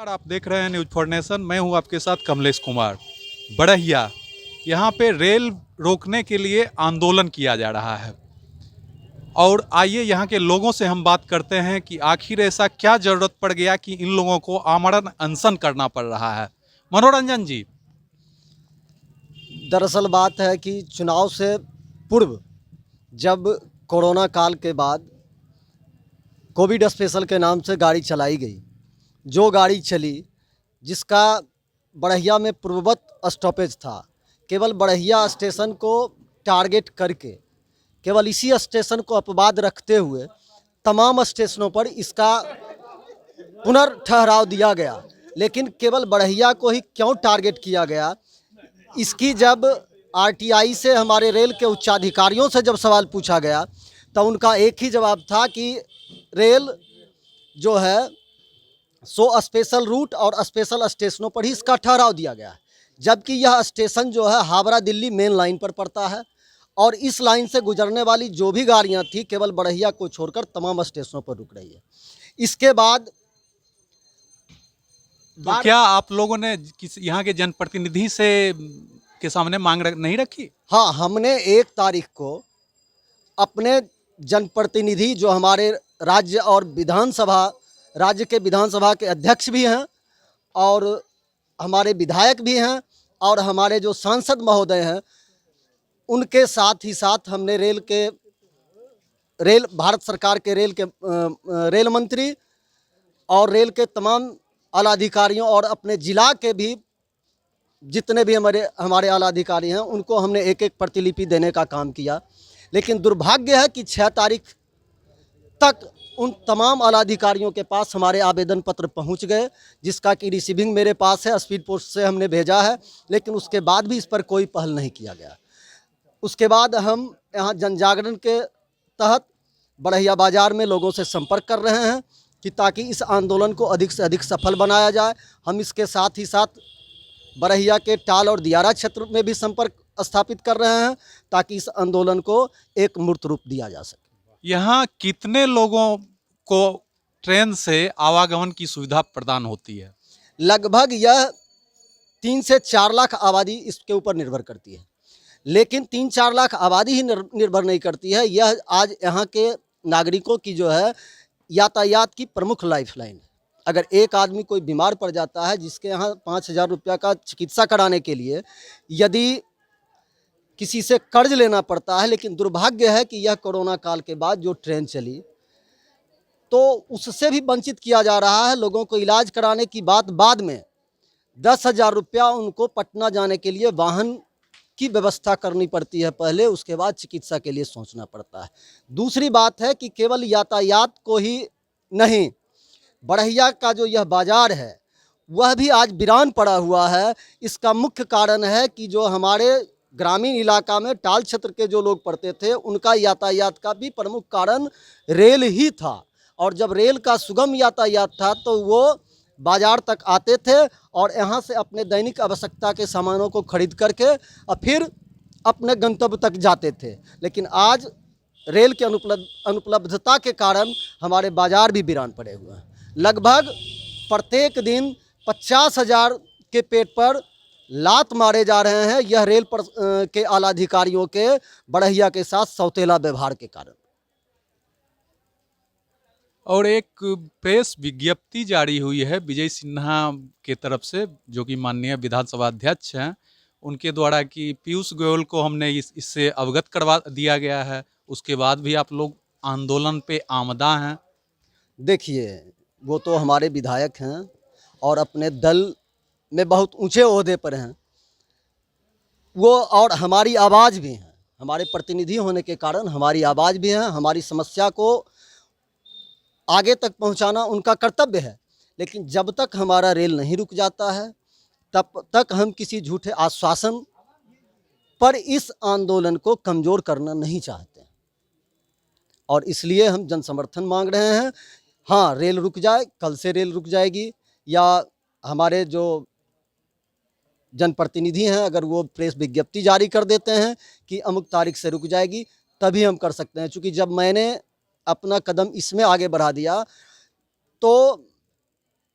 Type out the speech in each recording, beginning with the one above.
नमस्कार, आप देख रहे हैं न्यूज फॉर नेशन। मैं हूं आपके साथ कमलेश कुमार। बड़हिया यहां पे रेल रोकने के लिए आंदोलन किया जा रहा है और आइए यहां के लोगों से हम बात करते हैं कि आखिर ऐसा क्या जरूरत पड़ गया कि इन लोगों को आमरण अनशन करना पड़ रहा है। मनोरंजन जी। दरअसल बात है कि चुनाव से पूर्व जब कोरोना काल के बाद कोविड स्पेशल के नाम से गाड़ी चलाई गई, जो गाड़ी चली जिसका बड़हिया में पूर्ववत स्टॉपेज था, केवल बड़हिया स्टेशन को टारगेट करके केवल इसी स्टेशन को अपवाद रखते हुए तमाम स्टेशनों पर इसका पुनर्ठहराव दिया गया। लेकिन केवल बड़हिया को ही क्यों टारगेट किया गया, इसकी जब आरटीआई से हमारे रेल के उच्चाधिकारियों से जब सवाल पूछा गया तो उनका एक ही जवाब था कि रेल जो है सो स्पेशल रूट और स्पेशल स्टेशनों पर ही इसका ठहराव दिया गया है, जबकि यह स्टेशन जो है हावड़ा दिल्ली मेन लाइन पर पड़ता है और इस लाइन से गुजरने वाली जो भी गाड़ियां थी केवल बड़हिया को छोड़कर तमाम स्टेशनों पर रुक रही है। इसके बाद तो क्या आप लोगों ने किस यहाँ के जनप्रतिनिधि से के सामने नहीं रखी? हाँ, हमने 1 तारीख को अपने जनप्रतिनिधि जो हमारे राज्य और विधानसभा राज्य के विधानसभा के अध्यक्ष भी हैं और हमारे विधायक भी हैं और हमारे जो सांसद महोदय हैं, उनके साथ ही साथ हमने भारत सरकार के रेल मंत्री और रेल के तमाम आला अधिकारियों और अपने जिला के भी जितने भी हमारे आला अधिकारी हैं उनको हमने एक एक प्रतिलिपि देने का काम किया। लेकिन दुर्भाग्य है कि 6 तारीख तक उन तमाम आला अधिकारियों के पास हमारे आवेदन पत्र पहुंच गए, जिसका कि रिसीविंग मेरे पास है, स्पीड पोस्ट से हमने भेजा है, लेकिन उसके बाद भी इस पर कोई पहल नहीं किया गया। उसके बाद हम यहाँ जनजागरण के तहत बड़हिया बाज़ार में लोगों से संपर्क कर रहे हैं कि ताकि इस आंदोलन को अधिक से अधिक सफल बनाया जाए। हम इसके साथ ही साथ बड़हिया के टाल और दियारा क्षेत्र में भी संपर्क स्थापित कर रहे हैं ताकि इस आंदोलन को एक मूर्त रूप दिया जा सके। यहाँ कितने लोगों को ट्रेन से आवागमन की सुविधा प्रदान होती है? लगभग यह 3 से 4 लाख आबादी इसके ऊपर निर्भर करती है, लेकिन 3-4 लाख आबादी ही निर्भर नहीं करती है। यह आज यहाँ के नागरिकों की जो है यातायात की प्रमुख लाइफलाइन है। अगर एक आदमी कोई बीमार पड़ जाता है, जिसके यहाँ 5,000 रुपया का चिकित्सा कराने के लिए यदि किसी से कर्ज लेना पड़ता है, लेकिन दुर्भाग्य है कि यह कोरोना काल के बाद जो ट्रेन चली तो उससे भी वंचित किया जा रहा है। लोगों को इलाज कराने की बात बाद में 10,000 रुपया उनको पटना जाने के लिए वाहन की व्यवस्था करनी पड़ती है पहले, उसके बाद चिकित्सा के लिए सोचना पड़ता है। दूसरी बात है कि केवल यातायात को ही नहीं, बड़हिया का जो यह बाज़ार है वह भी आज वीरान पड़ा हुआ है। इसका मुख्य कारण है कि जो हमारे ग्रामीण इलाका में टाल क्षेत्र के जो लोग पड़ते थे उनका यातायात का भी प्रमुख कारण रेल ही था, और जब रेल का सुगम यातायात था तो वो बाज़ार तक आते थे और यहाँ से अपने दैनिक आवश्यकता के सामानों को खरीद करके और फिर अपने गंतव्य तक जाते थे। लेकिन आज रेल के अनुपलब्धता के कारण हमारे बाज़ार भी वीरान पड़े हुए हैं। लगभग प्रत्येक दिन 50,000 के पेट पर लात मारे जा रहे हैं, यह रेल पर के आला अधिकारियों के बड़हिया के साथ सौतेला व्यवहार के कारण। और एक प्रेस विज्ञप्ति जारी हुई है विजय सिन्हा के तरफ से, जो कि माननीय विधानसभा अध्यक्ष हैं, उनके द्वारा कि पीयूष गोयल को हमने इससे अवगत करवा दिया गया है, उसके बाद भी आप लोग आंदोलन पे आमदा हैं। देखिए, वो तो हमारे विधायक हैं और अपने दल में बहुत ऊंचे ओहदे पर हैं वो, और हमारी आवाज़ भी हैं। हमारे प्रतिनिधि होने के कारण हमारी आवाज़ भी है, हमारी समस्या को आगे तक पहुंचाना उनका कर्तव्य है। लेकिन जब तक हमारा रेल नहीं रुक जाता है तब तक हम किसी झूठे आश्वासन पर इस आंदोलन को कमज़ोर करना नहीं चाहते और इसलिए हम जन समर्थन मांग रहे हैं। हाँ, रेल रुक जाए, कल से रेल रुक जाएगी, या हमारे जो जनप्रतिनिधि हैं अगर वो प्रेस विज्ञप्ति जारी कर देते हैं कि अमुक तारीख से रुक जाएगी, तभी हम कर सकते हैं। चूँकि जब मैंने अपना कदम इसमें आगे बढ़ा दिया तो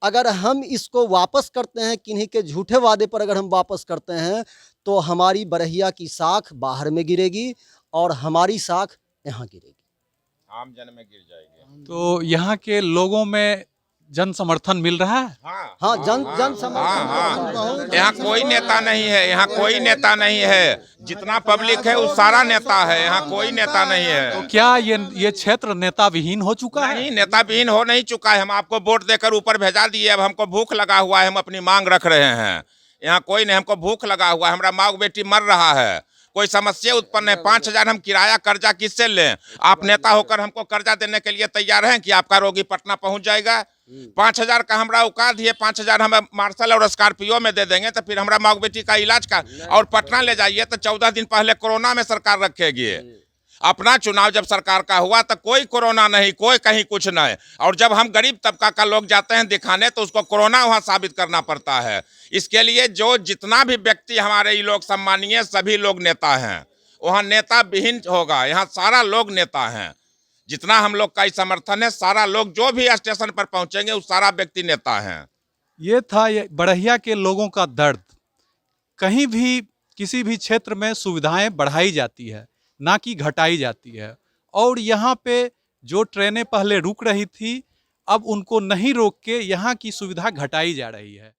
अगर हम इसको वापस करते हैं, किन्हीं के झूठे वादे पर अगर हम वापस करते हैं, तो हमारी बरहिया की साख बाहर में गिरेगी और हमारी साख यहाँ गिरेगी, आम जन में गिर जाएगी। तो यहाँ के लोगों में जन समर्थन मिल रहा है? हाँ, जन समर्थन यहाँ कोई नेता नहीं है, यहाँ कोई नेता नहीं है। जितना पब्लिक है वो सारा नेता है, यहाँ कोई नेता नहीं है। तो क्या ये क्षेत्र नेता विहीन हो चुका है? नहीं, नेता विहीन हो नहीं चुका है। हम आपको वोट देकर ऊपर भेजा दिए, अब हमको भूख लगा हुआ है, हम अपनी मांग रख रहे हैं। यहाँ कोई नहीं, हमको भूख लगा हुआ है, हमारा माँ बेटी मर रहा है, कोई समस्या उत्पन्न है। 5,000 हम किराया कर्जा किससे लें? आप नेता होकर हमको कर्जा देने के लिए तैयार हैं कि आपका रोगी पटना पहुंच जाएगा? 5,000 का हमारा औकात है, 5,000 हम मार्शल और स्कॉर्पियो में दे देंगे तो फिर हमारा माँ बेटी का इलाज का। और पटना ले जाइए तो 14 दिन पहले कोरोना में सरकार रखेगी। अपना चुनाव जब सरकार का हुआ तो कोई कोरोना नहीं, कोई कहीं कुछ नहीं। और जब हम गरीब तबका का लोग जाते हैं दिखाने तो उसको कोरोना वहां साबित करना पड़ता है। इसके लिए जो जितना भी व्यक्ति हमारे ये लोग सम्मानीय सभी लोग नेता हैं, वहाँ नेता विहीन होगा। यहाँ सारा लोग नेता हैं, जितना हम लोग का समर्थन है, सारा लोग जो भी स्टेशन पर पहुंचेंगे वो सारा व्यक्ति नेता हैं। ये था ये बड़हिया के लोगों का दर्द। कहीं भी किसी भी क्षेत्र में सुविधाएं बढ़ाई जाती है, ना कि घटाई जाती है। और यहाँ पे जो ट्रेनें पहले रुक रही थी, अब उनको नहीं रोक के यहाँ की सुविधा घटाई जा रही है।